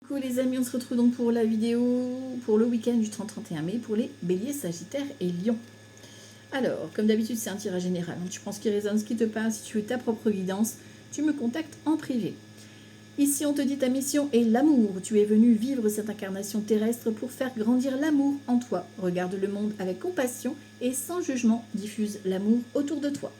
Coucou les amis, on se retrouve donc pour la vidéo pour le week-end du 30-31 mai pour les béliers, sagittaires et lions. Alors, comme d'habitude, c'est un tirage général. Tu prends ce qui résonne, ce qui te parle. Si tu veux ta propre guidance, tu me contactes en privé. Ici, on te dit ta mission est l'amour. Tu es venu vivre cette incarnation terrestre pour faire grandir l'amour en toi. Regarde le monde avec compassion et sans jugement, diffuse l'amour autour de toi.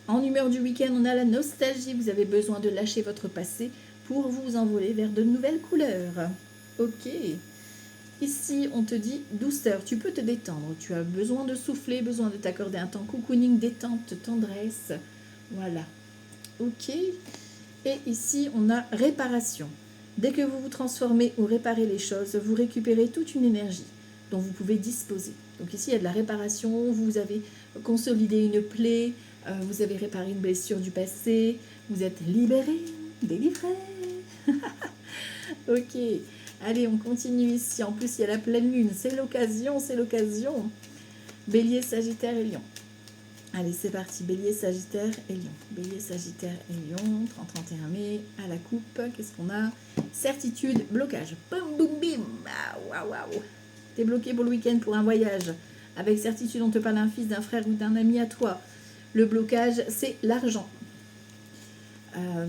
En humeur du week-end, on a la nostalgie. Vous avez besoin de lâcher votre passé pour vous envoler vers de nouvelles couleurs. Ok. Ici, on te dit douceur. Tu peux te détendre. Tu as besoin de souffler, besoin de t'accorder un temps cocooning, détente, tendresse. Voilà. Ok. Et ici, on a réparation. Dès que vous vous transformez ou réparez les choses, vous récupérez toute une énergie dont vous pouvez disposer. Donc ici, il y a de la réparation. Vous avez consolidé une plaie. Vous avez réparé une blessure du passé. Vous êtes libéré, délivré. Ok, allez, on continue ici. En plus, il y a la pleine lune. C'est l'occasion, c'est l'occasion. Bélier, Sagittaire et Lion. Allez, c'est parti. Bélier, Sagittaire et Lion. Bélier, Sagittaire et Lion. 30-31 mai, à la coupe. Qu'est-ce qu'on a? Certitude, blocage. Boum, boum, bim. Ah, waouh, waouh. T'es bloqué pour le week-end, pour un voyage. Avec certitude, on te parle d'un fils, d'un frère ou d'un ami à toi. Le blocage, c'est l'argent.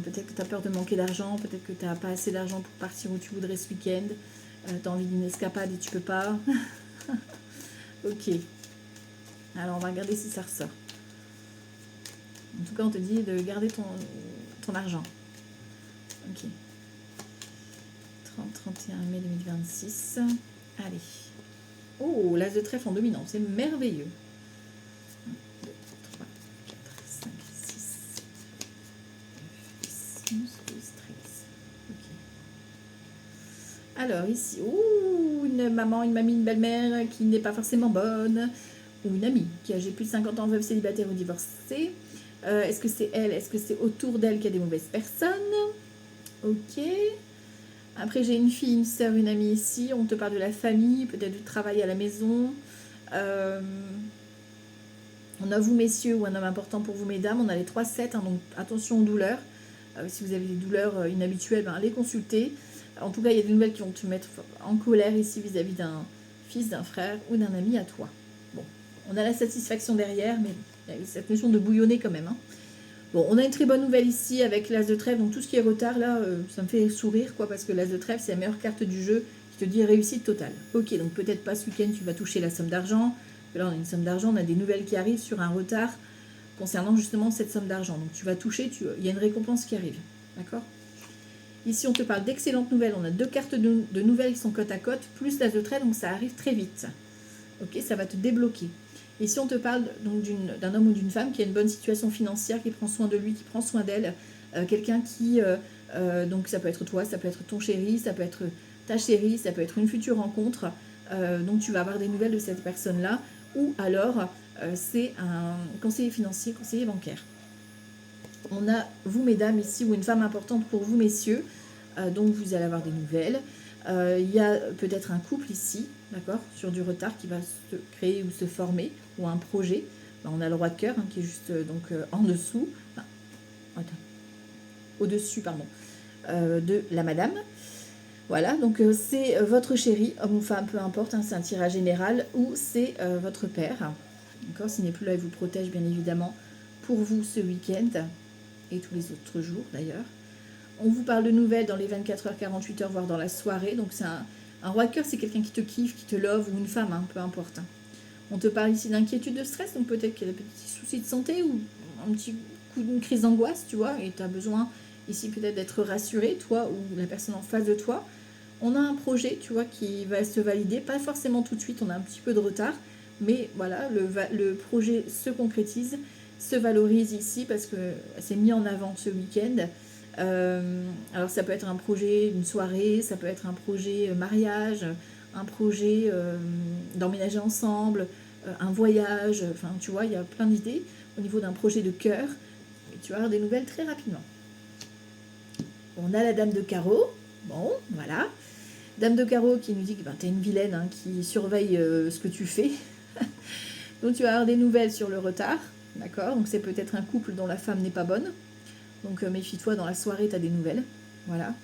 Peut-être que tu as peur de manquer d'argent, peut-être que tu n'as pas assez d'argent pour partir où tu voudrais ce week-end. Tu as envie d'une escapade et tu peux pas. Ok. Alors, on va regarder si ça ressort. En tout cas, on te dit de garder ton argent. Ok. 30-31 mai 2026. Allez. Oh, l'as de trèfle en dominant. C'est merveilleux. 1, 2, 3, 4, 5, 6, 9, 10, 11, 12, 13. Ok. Alors ici, une maman, une mamie, une belle-mère qui n'est pas forcément bonne, ou une amie qui a âgée plus de 50 ans, veuve, célibataire ou divorcée. Est-ce que c'est elle? Est-ce que c'est autour d'elle qu'il y a des mauvaises personnes? Ok. Après, j'ai une fille, une soeur, une amie ici. On te parle de la famille, peut-être du travail à la maison. On a vous, messieurs, ou un homme important pour vous, mesdames. On a les 3-7, hein, donc attention aux douleurs. Si vous avez des douleurs inhabituelles, allez consulter. En tout cas, il y a des nouvelles qui vont te mettre en colère ici vis-à-vis d'un fils, d'un frère ou d'un ami à toi. Bon, on a la satisfaction derrière, mais il y a cette notion de bouillonner quand même. Hein. Bon, on a une très bonne nouvelle ici avec l'as de trèfle, donc tout ce qui est retard, là, ça me fait sourire, quoi, parce que l'as de trèfle, c'est la meilleure carte du jeu qui te dit réussite totale. Ok, donc peut-être pas ce week-end, tu vas toucher la somme d'argent. Là, on a une somme d'argent, on a des nouvelles qui arrivent sur un retard concernant justement cette somme d'argent. Donc tu vas toucher, il y a une récompense qui arrive. D'accord? Ici, on te parle d'excellentes nouvelles. On a 2 cartes de nouvelles qui sont côte à côte, plus l'as de trèfle, donc ça arrive très vite. Ok, ça va te débloquer. Ici, on te parle donc d'un homme ou d'une femme qui a une bonne situation financière, qui prend soin de lui, qui prend soin d'elle. Quelqu'un qui, donc ça peut être toi, ça peut être ton chéri, ça peut être ta chérie, ça peut être une future rencontre. Donc tu vas avoir des nouvelles de cette personne-là. Ou alors, c'est un conseiller financier, conseiller bancaire. On a vous, mesdames, ici, ou une femme importante pour vous, messieurs. Donc vous allez avoir des nouvelles. Il y a peut-être un couple ici, d'accord, sur du retard qui va se créer ou se former, ou un projet. On a le roi de cœur, hein, qui est juste en dessous, au-dessus, pardon, de la madame. Voilà, donc c'est votre chéri, homme ou femme, peu importe, hein, c'est un tirage général, ou c'est votre père. D'accord, s'il n'est plus là, il vous protège bien évidemment pour vous ce week-end, et tous les autres jours d'ailleurs. On vous parle de nouvelles dans les 24 heures, 48 heures, voire dans la soirée. Donc c'est un roi de cœur, c'est quelqu'un qui te kiffe, qui te love, ou une femme, hein, peu importe. On te parle ici d'inquiétude, de stress, donc peut-être qu'il y a des petits soucis de santé ou un petit coup d'une crise d'angoisse, tu vois, et tu as besoin ici peut-être d'être rassuré, toi ou la personne en face de toi. On a un projet, tu vois, qui va se valider, pas forcément tout de suite, on a un petit peu de retard, mais voilà, le projet se concrétise, se valorise ici parce que c'est mis en avant ce week-end. Alors ça peut être un projet, une soirée, ça peut être un projet mariage, un projet d'emménager ensemble, un voyage, enfin tu vois, il y a plein d'idées au niveau d'un projet de cœur, et tu vas avoir des nouvelles très rapidement. On a la dame de carreau, bon, voilà. Dame de carreau qui nous dit que tu es une vilaine, hein, qui surveille ce que tu fais. Donc tu vas avoir des nouvelles sur le retard, d'accord? Donc c'est peut-être un couple dont la femme n'est pas bonne. Donc méfie-toi, dans la soirée, tu as des nouvelles. Voilà.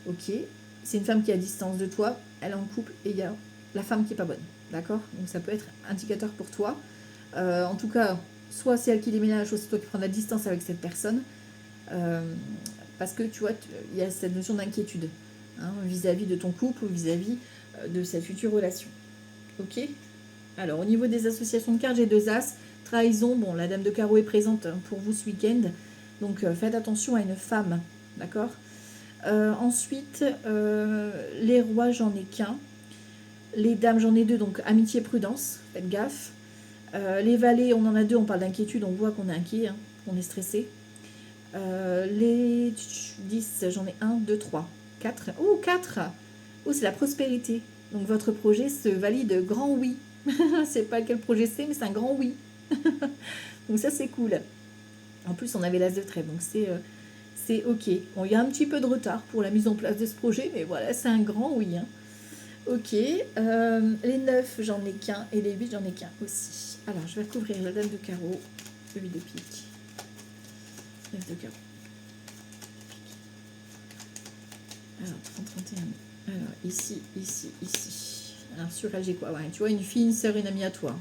Ok. c'est une femme qui est à distance de toi, elle est en couple et il y a la femme qui est pas bonne. D'accord? Donc ça peut être indicateur pour toi. En tout cas, soit c'est elle qui déménage, soit c'est toi qui prends la distance avec cette personne. Euh, parce que tu vois, il y a cette notion d'inquiétude hein, vis-à-vis de ton couple ou vis-à-vis de cette future relation. Ok? Alors, au niveau des associations de cartes, j'ai 2 as. Trahison, bon, la dame de carreau est présente pour vous ce week-end. Donc, faites attention à une femme. D'accord? Ensuite, les rois, j'en ai qu'un. Les dames, j'en ai 2. Donc, amitié, prudence. Faites gaffe. Les valets, on en a 2. On parle d'inquiétude. On voit qu'on est inquiet, hein, qu'on est stressé. Les 10, j'en ai 1, 2, 3, 4. Oh, 4! Oh, c'est la prospérité. Donc, votre projet se valide grand oui. C'est pas quel projet c'est, mais c'est un grand oui. Donc ça, c'est cool. En plus, on avait l'as de trèfle, donc c'est ok. Bon, il y a un petit peu de retard pour la mise en place de ce projet, mais voilà, c'est un grand oui. Hein. Ok. Les 9, j'en ai qu'un, et les 8, j'en ai qu'un aussi. Alors, je vais recouvrir la dame de carreau, le 8 de pique. 9 de carreau. Alors, 30, 31. Alors, ici, ici, ici. Alors, sur elle, j'ai quoi? Ouais, tu vois, une fille, une sœur, une amie à toi.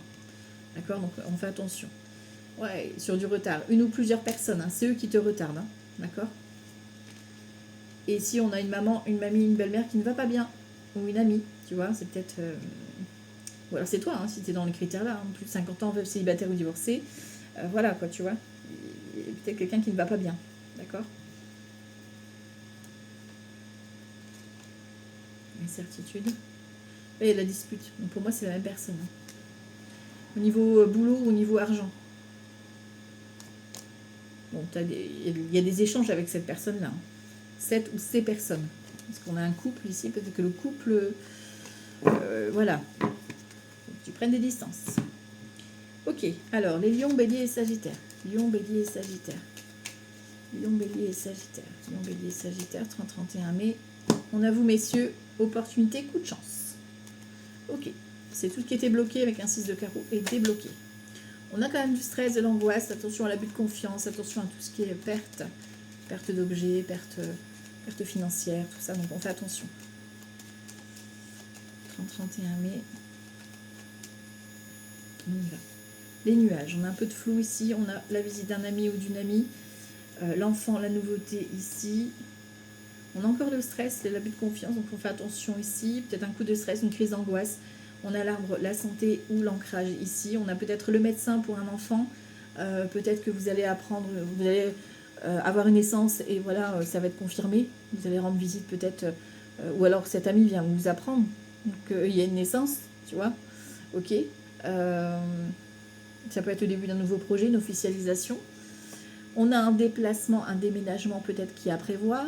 D'accord? Donc, on fait attention. Ouais, sur du retard. Une ou plusieurs personnes, hein, c'est eux qui te retardent. Hein, d'accord? Et si on a une maman, une mamie, une belle-mère qui ne va pas bien, ou une amie, tu vois, c'est peut-être... Ou alors c'est toi, hein, si tu es dans les critères-là, hein, plus de 50 ans, veuve, célibataire ou divorcé. Voilà, quoi, tu vois. Il y a peut-être quelqu'un qui ne va pas bien. D'accord? Incertitude. Et la dispute. Donc pour moi, c'est la même personne. Hein. Au niveau boulot ou au niveau argent. Bon, il y a des échanges avec cette personne-là. Hein. Cette ou ces personnes. Parce qu'on a un couple ici, peut-être que le couple... voilà. Faut que tu prennes des distances. Ok, alors les lions, bélier et sagittaire. Lion, bélier et sagittaire. Lion, bélier et sagittaire. Lion, bélier et sagittaire, 30-31 mai. On a vous, messieurs, opportunité, coup de chance. Ok, c'est tout ce qui était bloqué avec un 6 de carreau est débloqué. On a quand même du stress, de l'angoisse, attention à l'abus de confiance, attention à tout ce qui est perte, perte d'objets, perte financière, tout ça, donc on fait attention. 30-31 mai. On y va. Les nuages, on a un peu de flou ici, on a la visite d'un ami ou d'une amie, l'enfant, la nouveauté ici. On a encore le stress, l'abus de confiance, donc on fait attention ici. Peut-être un coup de stress, une crise d'angoisse. On a l'arbre, la santé ou l'ancrage ici. On a peut-être le médecin pour un enfant. Peut-être que vous allez apprendre, vous allez avoir une naissance et voilà, ça va être confirmé. Vous allez rendre visite peut-être, ou alors cet ami vient vous apprendre qu'il y a une naissance, tu vois. Ok. Ça peut être le début d'un nouveau projet, une officialisation. On a un déplacement, un déménagement peut-être qui est à prévoir,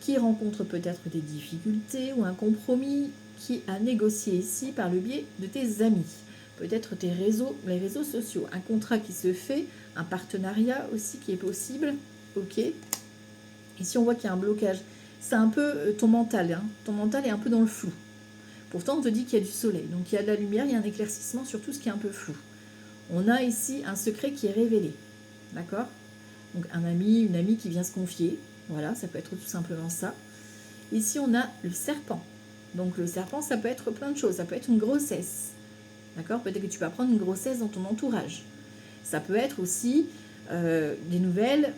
qui rencontre peut-être des difficultés ou un compromis qui a négocié ici par le biais de tes amis. Peut-être tes réseaux, les réseaux sociaux. Un contrat qui se fait, un partenariat aussi qui est possible. Ok. Ici, on voit qu'il y a un blocage. C'est un peu ton mental. Hein. Ton mental est un peu dans le flou. Pourtant, on te dit qu'il y a du soleil. Donc, il y a de la lumière, il y a un éclaircissement sur tout ce qui est un peu flou. On a ici un secret qui est révélé. D'accord? Donc, un ami, une amie qui vient se confier. Voilà, ça peut être tout simplement ça. Ici, on a le serpent. Donc, le serpent, ça peut être plein de choses. Ça peut être une grossesse. D'accord? Peut-être que tu vas prendre une grossesse dans ton entourage. Ça peut être aussi des nouvelles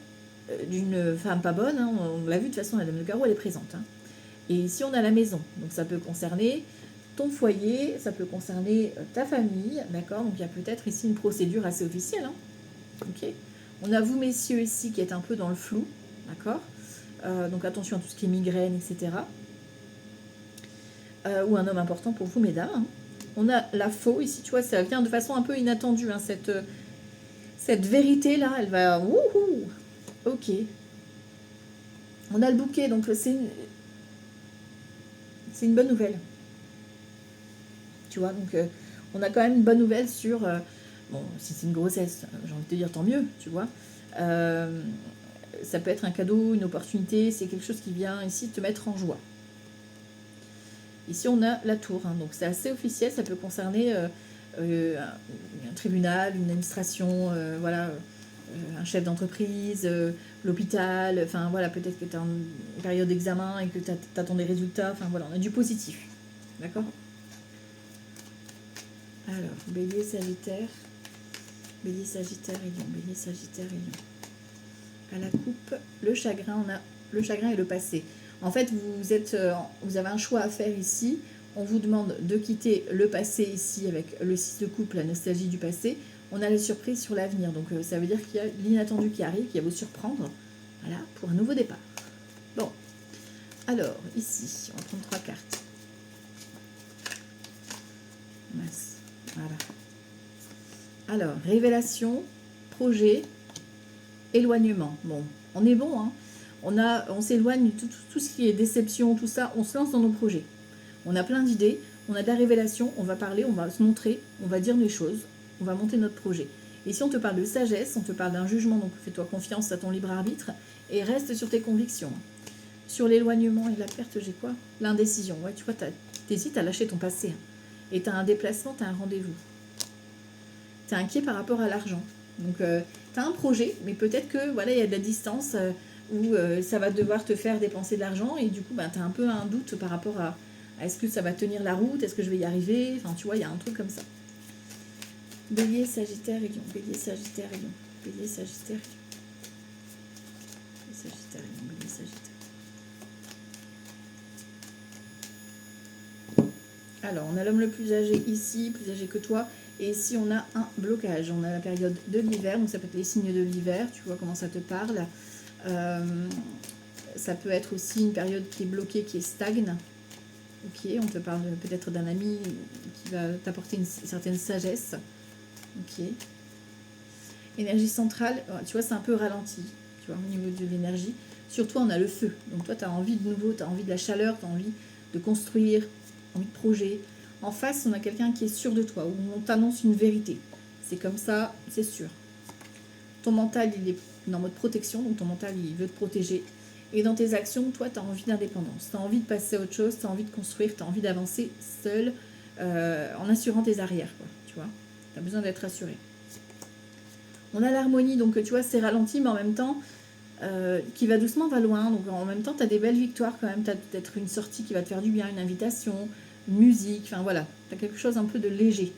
d'une femme pas bonne. Hein. On l'a vu, de toute façon, la dame de carreau, elle est présente. Hein. Et ici, on a la maison. Donc, ça peut concerner ton foyer, ça peut concerner ta famille. D'accord? Donc, il y a peut-être ici une procédure assez officielle. Hein. Ok? On a vous, messieurs, ici, qui êtes un peu dans le flou. D'accord? Donc, attention à tout ce qui est migraine, etc. Ou un homme important pour vous, mesdames. Hein. On a la faux ici, tu vois, ça vient de façon un peu inattendue. Hein, cette vérité-là, elle va... Wouhou! Ok. On a le bouquet, donc c'est une bonne nouvelle. Tu vois, donc on a quand même une bonne nouvelle sur... bon, si c'est une grossesse, j'ai envie de te dire tant mieux, tu vois. Ça peut être un cadeau, une opportunité, c'est quelque chose qui vient ici te mettre en joie. Ici, on a la tour, hein, donc c'est assez officiel, ça peut concerner un tribunal, une administration, voilà, un chef d'entreprise, l'hôpital, enfin voilà, peut-être que tu es en période d'examen et que tu attends des résultats, enfin voilà, on a du positif. D'accord? Alors, bélier, sagittaire, bélier, sagittaire et lion, bélier, sagittaire et lion. À la coupe, le chagrin, on a le chagrin et le passé. En fait, vous avez un choix à faire ici. On vous demande de quitter le passé ici avec le 6 de coupe, la nostalgie du passé. On a la surprise sur l'avenir. Donc ça veut dire qu'il y a l'inattendu qui arrive, qui va vous surprendre. Voilà, pour un nouveau départ. Bon, alors ici, on va prendre 3 cartes. Mince, voilà. Alors, révélation, projet, éloignement. Bon, on est bon, hein. On s'éloigne de tout ce qui est déception, tout ça. On se lance dans nos projets. On a plein d'idées, on a de la révélation, on va parler, on va se montrer, on va dire des choses, on va monter notre projet. Et si on te parle de sagesse, on te parle d'un jugement, donc fais-toi confiance à ton libre arbitre et reste sur tes convictions. Sur l'éloignement et la perte, j'ai quoi? L'indécision. Ouais, tu vois, t'hésites à lâcher ton passé. Et tu as un déplacement, tu as un rendez-vous. Tu es inquiet par rapport à l'argent. Donc, tu as un projet, mais peut-être que voilà, il y a de la distance où ça va devoir te faire dépenser de l'argent et du coup, tu as un peu un doute par rapport à est-ce que ça va tenir la route, est-ce que je vais y arriver, enfin tu vois, il y a un truc comme ça. Bélier, Sagittaire et Lion, Bélier, Sagittaire et Lion, Bélier, Sagittaire et Lion. Bélier, Sagittaire et Lion, Bélier, Sagittaire. Alors, on a l'homme le plus âgé ici, plus âgé que toi. Et ici, on a un blocage. On a la période de l'hiver, donc ça peut être les signes de l'hiver. Tu vois comment ça te parle. Ça peut être aussi une période qui est bloquée, qui est stagne. Ok, on te parle peut-être d'un ami qui va t'apporter une certaine sagesse. Ok. Énergie centrale, tu vois, c'est un peu ralenti, tu vois, au niveau de l'énergie. Sur toi, on a le feu. Donc toi, tu as envie de nouveau, tu as envie de la chaleur, tu as envie de construire, envie de projet. En face, on a quelqu'un qui est sûr de toi, où on t'annonce une vérité. C'est comme ça, c'est sûr. Ton mental, il est en mode protection, donc ton mental, il veut te protéger. Et dans tes actions, toi, tu as envie d'indépendance. Tu as envie de passer à autre chose, tu as envie de construire, tu as envie d'avancer seul, en assurant tes arrières, quoi, tu vois. Tu as besoin d'être assuré. On a l'harmonie, donc tu vois, c'est ralenti, mais en même temps, qui va doucement, va loin. Donc en même temps, tu as des belles victoires quand même. Tu as peut-être une sortie qui va te faire du bien, une invitation, une musique, enfin voilà. Tu as quelque chose un peu de léger.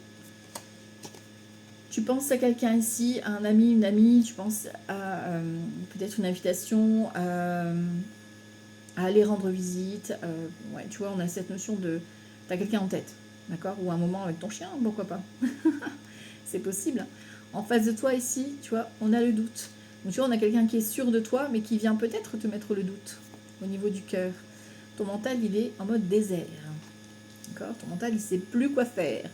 Tu penses à quelqu'un ici, à un ami, une amie, tu penses à peut-être une invitation, à aller rendre visite. Ouais, tu vois, on a cette notion de... Tu as quelqu'un en tête, d'accord? Ou un moment avec ton chien, pourquoi pas? C'est possible. En face de toi ici, tu vois, on a le doute. Donc tu vois, on a quelqu'un qui est sûr de toi, mais qui vient peut-être te mettre le doute au niveau du cœur. Ton mental, il est en mode désert. D'accord? Ton mental, il ne sait plus quoi faire.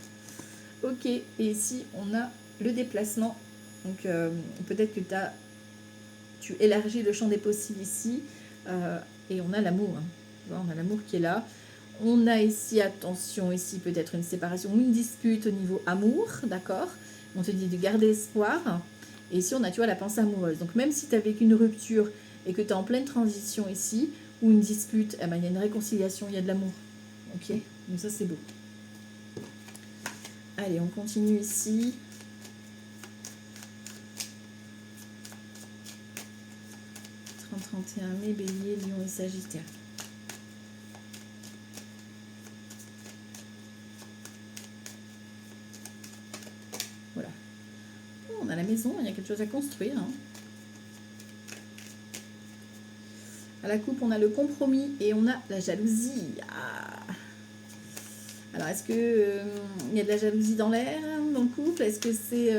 Ok, et ici, on a le déplacement. Donc peut-être que tu élargis le champ des possibles ici. Et on a l'amour. Hein. Tu vois, on a l'amour qui est là. On a ici, attention, ici peut-être une séparation ou une dispute au niveau amour, d'accord? On te dit de garder espoir. Et ici, on a, tu vois, la pensée amoureuse. Donc même si tu as vécu une rupture et que tu es en pleine transition ici, ou une dispute, eh ben, il y a une réconciliation, il y a de l'amour. Ok? Donc ça, c'est beau. Allez, on continue ici. « 31 mai, Bélier, Lion et Sagittaire. » Voilà. On a la maison, il y a quelque chose à construire. Hein. À la coupe, on a le compromis et on a la jalousie. Ah. Alors, est-ce que y a de la jalousie dans l'air, dans le couple? Est-ce que c'est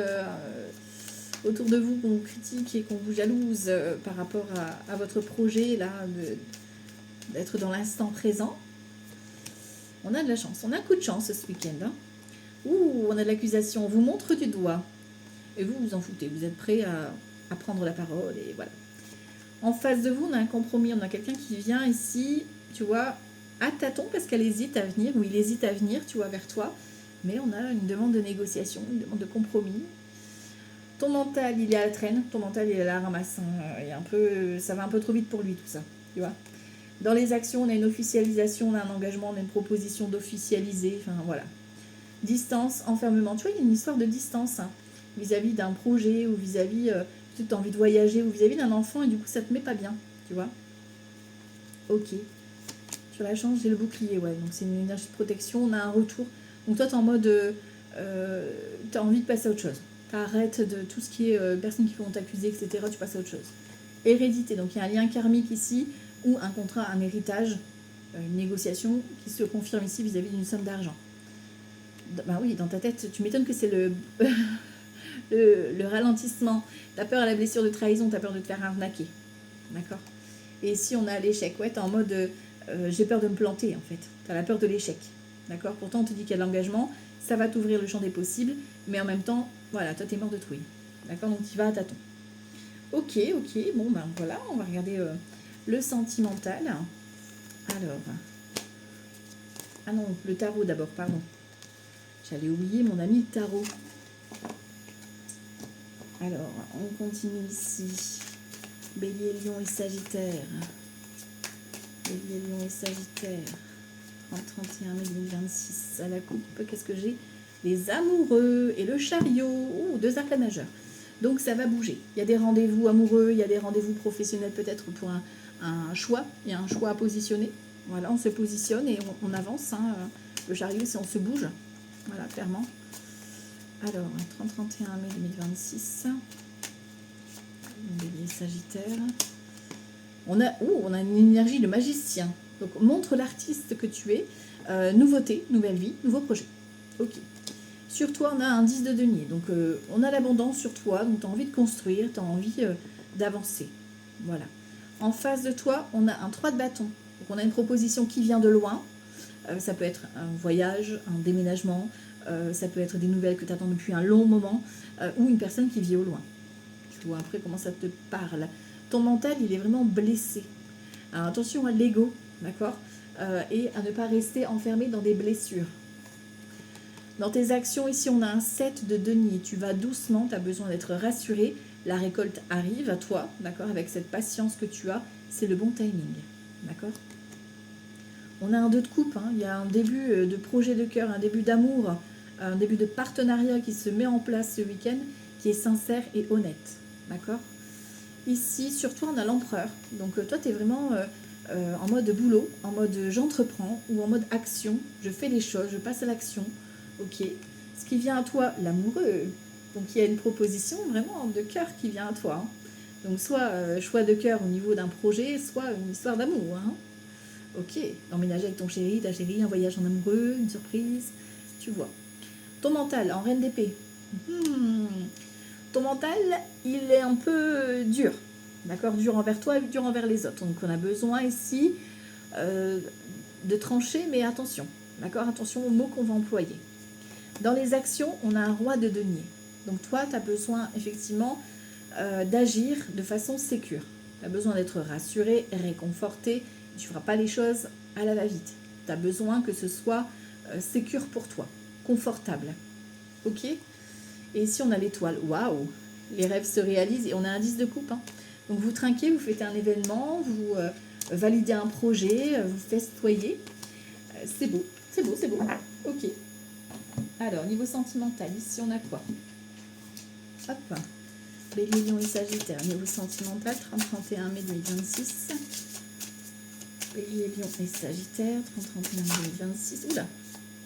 autour de vous qu'on critique et qu'on vous jalouse par rapport à votre projet là d'être dans l'instant présent? On a de la chance. On a un coup de chance ce week-end. Hein. Ouh, on a de l'accusation. On vous montre du doigt. Et vous, vous en foutez. Vous êtes prêts à prendre la parole et voilà. En face de vous, on a un compromis. On a quelqu'un qui vient ici, tu vois, à tâtons parce qu'elle hésite à venir, ou il hésite à venir, tu vois, vers toi. Mais on a une demande de négociation, une demande de compromis. Ton mental, il est à la traîne. Ton mental, il est à la ramasse. Hein. Ça va un peu trop vite pour lui, tout ça. Tu vois. Dans les actions, on a une officialisation, on a un engagement, on a une proposition d'officialiser. Enfin, voilà. Distance, enfermement. Tu vois, il y a une histoire de distance. Hein, vis-à-vis d'un projet ou vis-à-vis... tu as envie de voyager ou vis-à-vis d'un enfant et du coup, ça te met pas bien, tu vois. Ok. Sur la chance, j'ai le bouclier, ouais. Donc, c'est une énergie de protection. On a un retour. Donc, toi, tu es en mode... tu as envie de passer à autre chose. Tu arrêtes de tout ce qui est personnes qui vont t'accuser, etc. Tu passes à autre chose. Hérédité. Donc, il y a un lien karmique ici ou un contrat, un héritage, une négociation qui se confirme ici vis-à-vis d'une somme d'argent. Bah oui, dans ta tête, tu m'étonnes que c'est le ralentissement. Tu as peur à la blessure de trahison, tu as peur de te faire arnaquer. D'accord. Et ici, on a l'échec. Ouais, tu es en mode j'ai peur de me planter, en fait. Tu as la peur de l'échec. D'accord. Pourtant, on te dit qu'il y a de l'engagement, ça va t'ouvrir le champ des possibles, mais en même temps, voilà, toi, tu es mort de trouille. D'accord. Donc, tu vas à tâtons. Ok, ok. Bon, ben voilà, on va regarder le sentimental. Alors. Ah non, le tarot d'abord, pardon. J'allais oublier mon ami tarot. Alors, on continue ici. Bélier, Lion et Sagittaire. Bélier, Lion et Sagittaire. 30-31 mai 2026. À la coupe, qu'est-ce que j'ai? Les amoureux et le chariot. Oh, 2 arcanes majeurs. Donc, ça va bouger. Il y a des rendez-vous amoureux, il y a des rendez-vous professionnels peut-être pour un choix. Il y a un choix à positionner. Voilà, on se positionne et on avance. Hein. Le chariot, c'est on se bouge. Voilà, clairement. Alors, 30-31 mai 2026. Bélier, Sagittaire. On a une énergie de magicien. Donc, montre l'artiste que tu es. Nouveauté, nouvelle vie, nouveau projet. Ok. Sur toi, on a un 10 de denier. Donc, on a l'abondance sur toi. Donc, tu as envie de construire, tu as envie d'avancer. Voilà. En face de toi, on a un 3 de bâton. Donc, on a une proposition qui vient de loin. Ça peut être un voyage, un déménagement. Ça peut être des nouvelles que tu attends depuis un long moment. Ou une personne qui vit au loin. Tu vois après comment ça te parle. Ton mental, il est vraiment blessé. Alors, attention à l'ego, d'accord, et à ne pas rester enfermé dans des blessures. Dans tes actions, ici, on a un 7 de denier. Tu vas doucement, tu as besoin d'être rassuré. La récolte arrive à toi, d'accord, avec cette patience que tu as. C'est le bon timing, d'accord. On a un 2 de coupe. Hein. Il y a un début de projet de cœur, un début d'amour, un début de partenariat qui se met en place ce week-end, qui est sincère et honnête, d'accord. Ici, sur toi, on a l'empereur. Donc, toi, tu es vraiment en mode boulot, en mode j'entreprends ou en mode action. Je fais les choses, je passe à l'action. Ok. Ce qui vient à toi, l'amoureux. Donc, il y a une proposition vraiment de cœur qui vient à toi. Hein. Donc, soit choix de cœur au niveau d'un projet, soit une histoire d'amour. Hein. Ok. Emménager avec ton chéri, ta chérie, un voyage en amoureux, une surprise. Tu vois. Ton mental, en reine d'épée. Ton mental, il est un peu dur, d'accord, dur envers toi et dur envers les autres. Donc on a besoin ici de trancher, mais attention, d'accord, attention aux mots qu'on va employer. Dans les actions, on a un roi de denier. Donc toi, tu as besoin effectivement d'agir de façon sécure. Tu as besoin d'être rassuré, réconforté. Tu ne feras pas les choses à la va-vite. Tu as besoin que ce soit sécure pour toi, confortable. Ok ? Et ici, on a l'étoile. Waouh! Les rêves se réalisent et on a un 10 de coupe. Hein. Donc, vous trinquez, vous fêtez un événement, vous validez un projet, vous festoyez. C'est beau, c'est beau, c'est beau. Ok. Alors, niveau sentimental, ici, on a quoi? Hop. Bélier, Lion et Sagittaire. Niveau sentimental, 30-31 mai 2026. Bélier, Lion et Sagittaire, 30-31 mai 2026. Oula!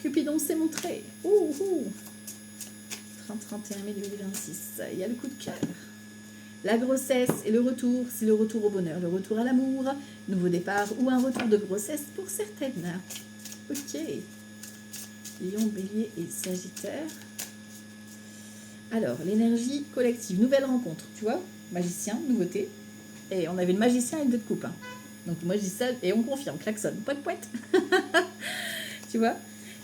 Cupidon s'est montré. Ouh! 31 mai 2026, il y a le coup de cœur. La grossesse et le retour, c'est le retour au bonheur, le retour à l'amour, nouveau départ ou un retour de grossesse pour certaines. Ok. Lion, Bélier et Sagittaire. Alors, l'énergie collective, nouvelle rencontre, tu vois, magicien, nouveauté. Et on avait le magicien et le 2 de coupe. Hein. Donc moi je dis ça et on confirme, klaxon, poète poète. Tu vois.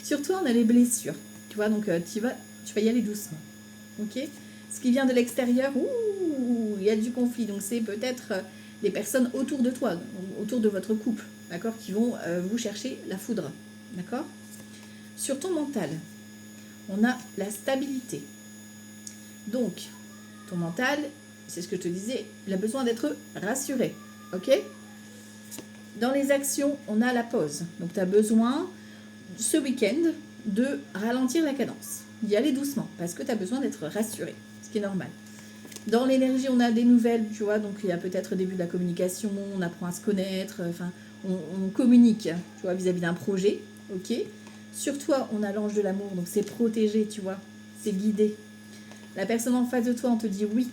Surtout on a les blessures, tu vois, donc tu vas y aller doucement. Ok. Ce qui vient de l'extérieur, il y a du conflit. Donc c'est peut-être les personnes autour de toi, autour de votre couple, d'accord, qui vont vous chercher la foudre, d'accord. Sur ton mental, on a la stabilité. Donc, ton mental, c'est ce que je te disais, il a besoin d'être rassuré, ok. Dans les actions, on a la pause. Donc, tu as besoin, ce week-end, de ralentir la cadence. D'y aller doucement, parce que tu as besoin d'être rassuré, ce qui est normal. Dans l'énergie, on a des nouvelles, tu vois, donc il y a peut-être le début de la communication, on apprend à se connaître, enfin, on communique, tu vois, vis-à-vis d'un projet, ok. Sur toi, on a l'ange de l'amour, donc c'est protégé, tu vois, c'est guidé. La personne en face de toi, on te dit oui,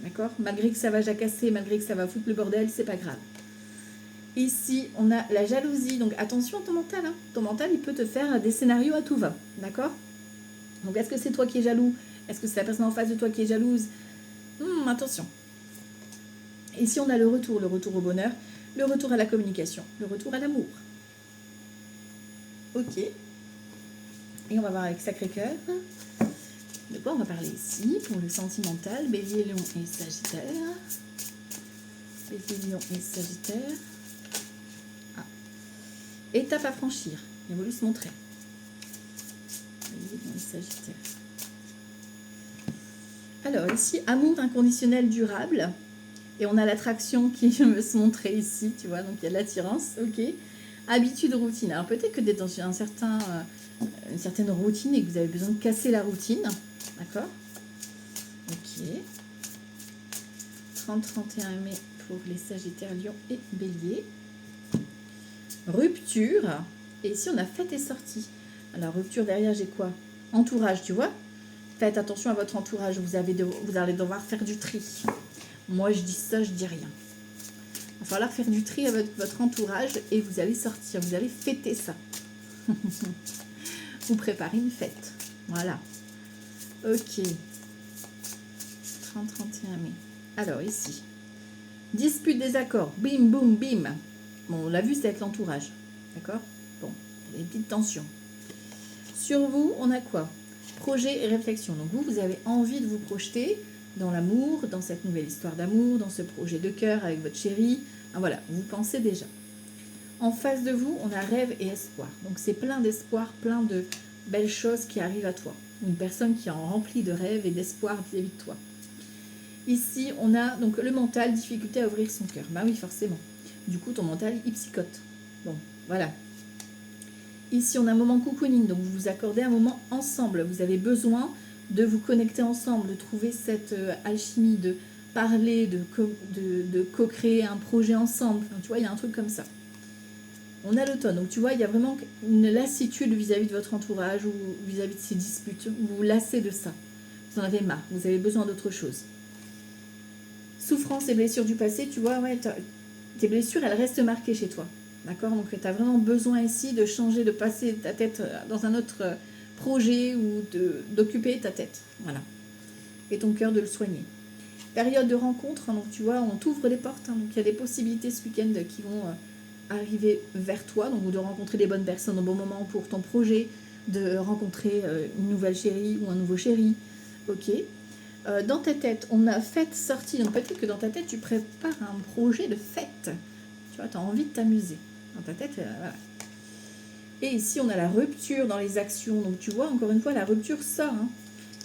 d'accord. Malgré que ça va jacasser, malgré que ça va foutre le bordel, c'est pas grave. Ici, on a la jalousie, donc attention à ton mental, hein. Ton mental, il peut te faire des scénarios à tout va, d'accord. Donc, est-ce que c'est toi qui es jaloux? Est-ce que c'est la personne en face de toi qui est jalouse? Attention. Ici, on a le retour au bonheur, le retour à la communication, le retour à l'amour. Ok. Et on va voir avec Sacré-Cœur. De quoi on va parler ici pour le sentimental? Bélier, Lion et Sagittaire. Bélier, Lion et Sagittaire. Ah. Étape à franchir. Il a voulu se montrer. Bélier, Lion et Sagittaire. Alors ici, amour inconditionnel durable. Et on a l'attraction qui veut se montrer ici, tu vois, donc il y a de l'attirance, ok. Habitude, routine. Alors peut-être que vous êtes dans une certaine routine et que vous avez besoin de casser la routine, d'accord. Ok. 30-31 mai pour les Sagittaires, Lion et Bélier. Rupture. Et ici, on a fête et sortie. Alors, rupture, derrière, j'ai quoi? Entourage, tu vois. Faites attention à votre entourage. Vous allez devoir faire du tri. Moi, je dis ça, je dis rien. Il va falloir faire du tri avec votre entourage et vous allez sortir. Vous allez fêter ça. Vous préparez une fête. Voilà. Ok. 30-31 mai. Alors, ici. Dispute, désaccord. Bim, boum, bim. Bon, on l'a vu, c'est avec l'entourage. D'accord? Bon, il y a des petites tensions. Sur vous, on a quoi? Projet et réflexion. Donc vous avez envie de vous projeter dans l'amour, dans cette nouvelle histoire d'amour, dans ce projet de cœur avec votre chérie. Ah, voilà, vous pensez déjà. En face de vous, on a rêve et espoir. Donc c'est plein d'espoir, plein de belles choses qui arrivent à toi. Une personne qui est en remplie de rêves et d'espoir vis-à-vis de toi. Ici, on a donc le mental, difficulté à ouvrir son cœur. Bah oui, forcément. Du coup, ton mental, il psychote. Bon, voilà. Ici, on a un moment cocooning, donc vous vous accordez un moment ensemble. Vous avez besoin de vous connecter ensemble, de trouver cette alchimie, de parler, de co-créer un projet ensemble. Enfin, tu vois, il y a un truc comme ça. On a l'automne, donc tu vois, il y a vraiment une lassitude vis-à-vis de votre entourage ou vis-à-vis de ces disputes. Vous vous lassez de ça. Vous en avez marre, vous avez besoin d'autre chose. Souffrance et blessures du passé, tu vois, ouais, tes blessures, elles restent marquées chez toi. D'accord? Donc tu as vraiment besoin ici de changer, de passer ta tête dans un autre projet ou d'occuper ta tête. Voilà. Et ton cœur de le soigner. Période de rencontre, hein, donc tu vois, on t'ouvre les portes. Hein, donc il y a des possibilités ce week-end qui vont arriver vers toi. Donc de rencontrer les bonnes personnes au bon moment pour ton projet, de rencontrer une nouvelle chérie ou un nouveau chéri. Ok. Dans ta tête, on a fête sortie. Donc peut-être que dans ta tête, tu prépares un projet de fête. Tu vois, tu as envie de t'amuser. Dans ta tête, voilà. Et ici, on a la rupture dans les actions. Donc tu vois, encore une fois, la rupture sort. Hein.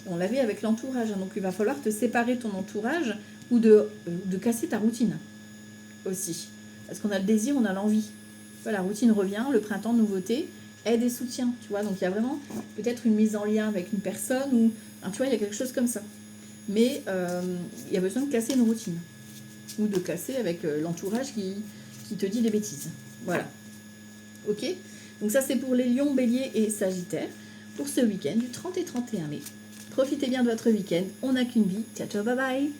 On l'avait avec l'entourage. Hein. Donc il va falloir te séparer de ton entourage ou de casser ta routine aussi. Parce qu'on a le désir, on a l'envie. La routine revient, le printemps, nouveauté, aide et soutien. Tu vois, donc il y a vraiment peut-être une mise en lien avec une personne ou, tu vois, il y a quelque chose comme ça. Mais il y a besoin de casser une routine. Ou de casser avec l'entourage qui te dit des bêtises. Voilà. Ok? Donc ça, c'est pour les lions, béliers et sagittaires. Pour ce week-end du 30 et 31 mai. Profitez bien de votre week-end. On n'a qu'une vie. Ciao, ciao, bye bye.